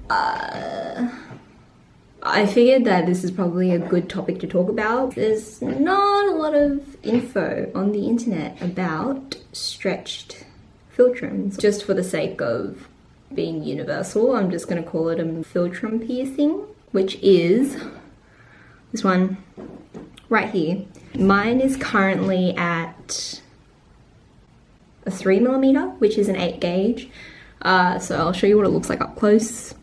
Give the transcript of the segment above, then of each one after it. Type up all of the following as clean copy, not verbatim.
I figured that this is probably a good topic to talk about. There's not a lot of info on the internet about stretched philtrums. Just for the sake of being universal, I'm just going to call it a philtrum piercing, which is this one right here. Mine is currently at a 3mm, which is an 8 gauge. So I'll show you what it looks like up close.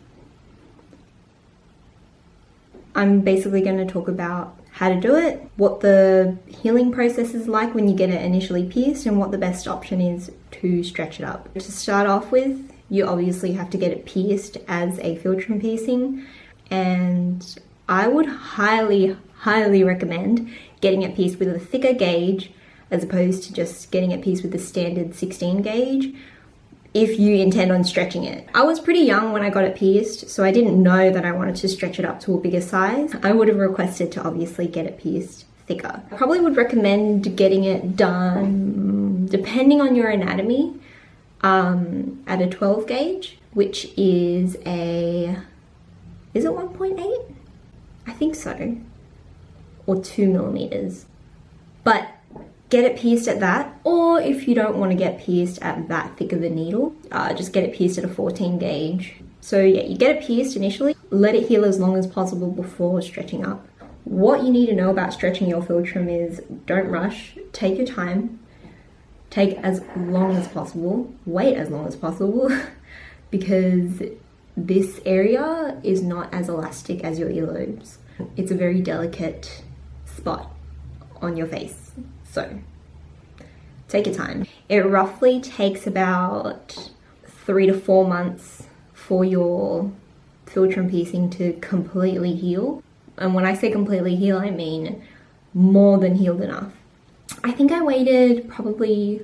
I'm basically going to talk about how to do it, what the healing process is like when you get it initially pierced, and what the best option is to stretch it up. To start off with, you obviously have to get it pierced as a philtrum piercing, and I would highly recommend getting it pierced with a thicker gauge as opposed to just getting it pierced with the standard 16 gauge if you intend on stretching it. I was pretty young when I got it pierced, so I didn't know that I wanted to stretch it up to a bigger size. I would have requested to obviously get it pierced thicker. I probably would recommend getting it done, depending on your anatomy, at a 12 gauge, which is it 1.8? I think so, or 2mm. But get it pierced at that, or if you don't want to get pierced at that thick of a needle, just get it pierced at a 14 gauge. So yeah, you get it pierced initially, let it heal as long as possible before stretching up. What you need to know about stretching your philtrum is don't rush, take your time, take as long as possible, wait as long as possible, because this area is not as elastic as your earlobes. It's a very delicate spot on your face. So take your time. It roughly takes about 3 to 4 months for your philtrum piercing to completely heal. And when I say completely heal, I mean more than healed enough. I think I waited probably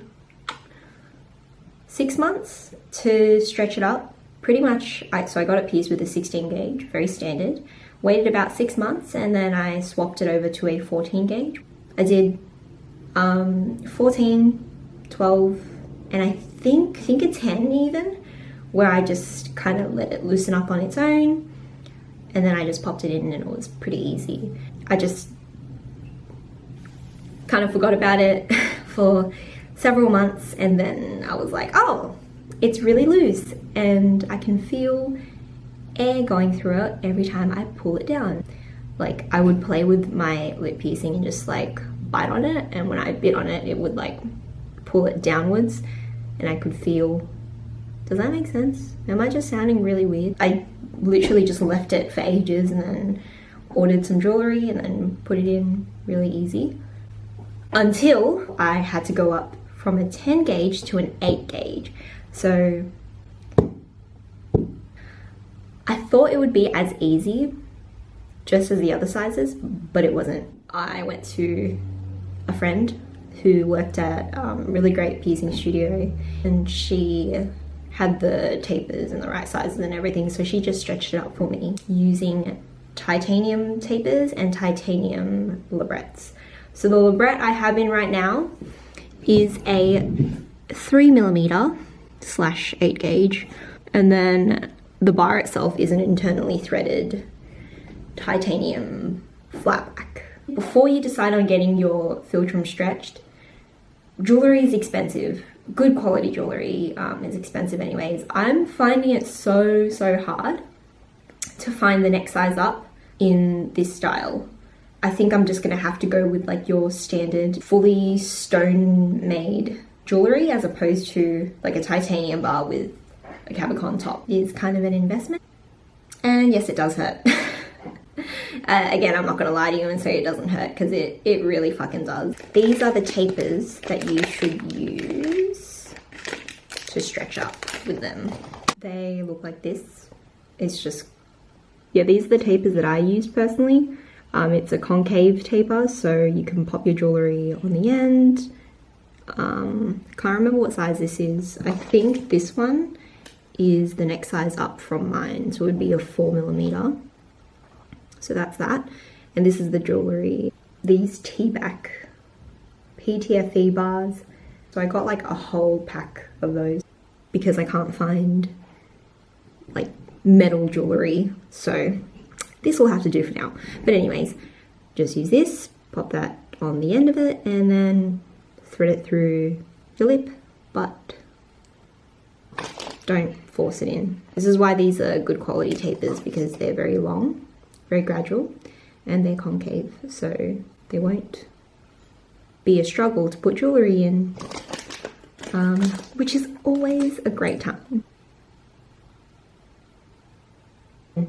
6 months to stretch it up. Pretty much, so I got it pierced with a 16 gauge, very standard. Waited about 6 months and then I swapped it over to a 14 gauge. I did 14, 12, and I think a 10 even, where I just kind of let it loosen up on its own, and then I just popped it in and it was pretty easy. I just kind of forgot about it for several months, and then I was like, oh, it's really loose, and I can feel air going through it every time I pull it down. Like, I would play with my lip piercing and just like bite on it, and when I bit on it, it would like pull it downwards and I could feel. Does that make sense? Am I just sounding really weird? I literally just left it for ages and then ordered some jewelry and then put it in really easy, until I had to go up from a 10 gauge to an 8 gauge. So I thought it would be as easy just as the other sizes, but it wasn't. I went to a friend who worked at a really great piercing studio, and she had the tapers and the right sizes and everything, so she just stretched it up for me using titanium tapers and titanium labrettes. So the labrette I have in right now is a 3mm/8 gauge, and then the bar itself is an internally threaded titanium flatback. Before you decide on getting your philtrum stretched, jewelry is expensive. Good quality jewelry is expensive anyways. I'm finding it so hard to find the next size up in this style. I think I'm just gonna have to go with like your standard fully stone made jewelry, as opposed to like a titanium bar with a Cabochon top. It is kind of an investment, and yes, it does hurt. Again, I'm not gonna lie to you and say it doesn't hurt, because it really fucking does. These are the tapers that you should use to stretch up with them. They look like this. It's just, yeah, these are the tapers that I use personally. It's a concave taper, so you can pop your jewelry on the end. Can't remember what size this is. I think this one is the next size up from mine, so it would be a 4mm. So that's that. And this is the jewelry. These T-back PTFE bars. So I got like a whole pack of those because I can't find like metal jewellery, so this will have to do for now. But anyways, just use this, pop that on the end of it, and then thread it through your lip, but don't force it in. This is why these are good quality tapers, because they're very long, very gradual, and they're concave, so they won't be a struggle to put jewellery in, which is always a great time.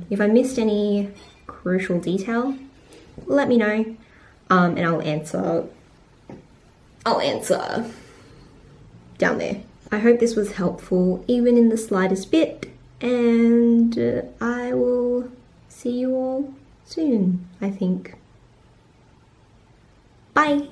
If I missed any crucial detail, let me know, and I'll answer down there. I hope this was helpful, even in the slightest bit, and I will see you all soon, I think. Bye!